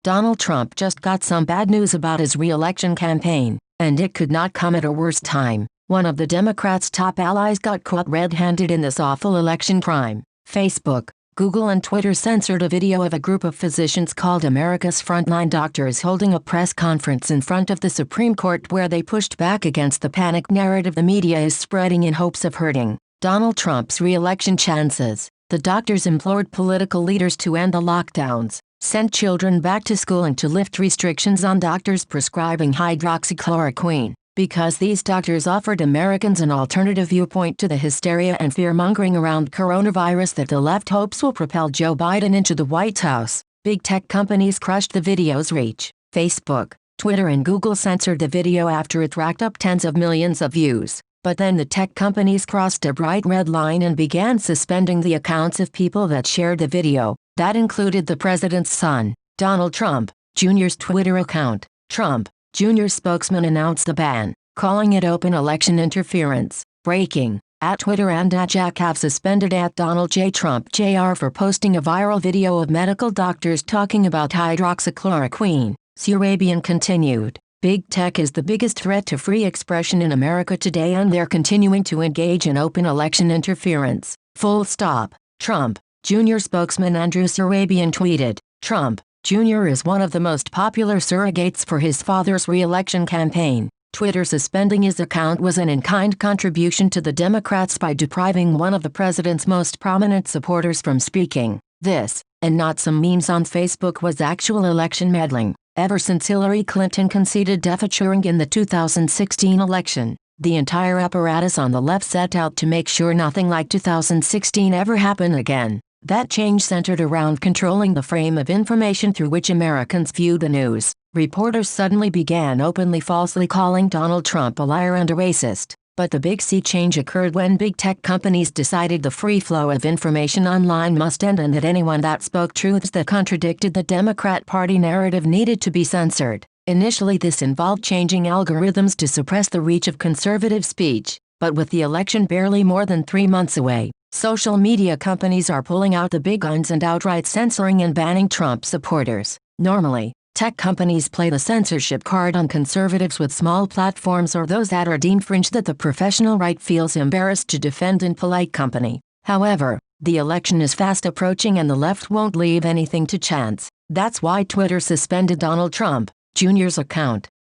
Donald Trump just got some bad news about his re-election campaign, and it could not come at a worse time. One of the Democrats' top allies got caught red-handed in this awful election crime. Facebook, Google and Twitter censored a video of a group of physicians called America's Frontline Doctors holding a press conference in front of the Supreme Court where they pushed back against the panic narrative the media is spreading in hopes of hurting Donald Trump's re-election chances. The doctors implored political leaders to end the lockdowns, send children back to school and to lift restrictions on doctors prescribing hydroxychloroquine, because these doctors offered Americans an alternative viewpoint to the hysteria and fear-mongering around coronavirus that the left hopes will propel Joe Biden into the White House. Big tech companies crushed the video's reach. Facebook, Twitter and Google censored the video after it racked up tens of millions of views. But then the tech companies crossed a bright red line and began suspending the accounts of people that shared the video. That included the president's son, Donald Trump, Jr.'s Twitter account. Trump, Jr.'s spokesman announced the ban, calling it open election interference. Breaking, @Twitter and @Jack have suspended @Donald J. Trump Jr. for posting a viral video of medical doctors talking about hydroxychloroquine. Surabian continued. Big tech is the biggest threat to free expression in America today and they're continuing to engage in open election interference. Full stop. Trump, Jr. spokesman Andrew Surabian tweeted, Trump, Jr. is one of the most popular surrogates for his father's re-election campaign. Twitter suspending his account was an in-kind contribution to the Democrats by depriving one of the president's most prominent supporters from speaking. This, and not some memes on Facebook, was actual election meddling. Ever since Hillary Clinton conceded defeaturing in the 2016 election, the entire apparatus on the left set out to make sure nothing like 2016 ever happened again. That change centered around controlling the frame of information through which Americans view the news. Reporters suddenly began openly falsely calling Donald Trump a liar and a racist. But the big sea change occurred when big tech companies decided the free flow of information online must end and that anyone that spoke truths that contradicted the Democrat Party narrative needed to be censored. Initially this involved changing algorithms to suppress the reach of conservative speech, but with the election barely more than 3 months away, social media companies are pulling out the big guns and outright censoring and banning Trump supporters. Normally, tech companies play the censorship card on conservatives with small platforms or those that are deemed fringe that the professional right feels embarrassed to defend in polite company. However, the election is fast approaching and the left won't leave anything to chance. That's why Twitter suspended Donald Trump, Jr.'s account.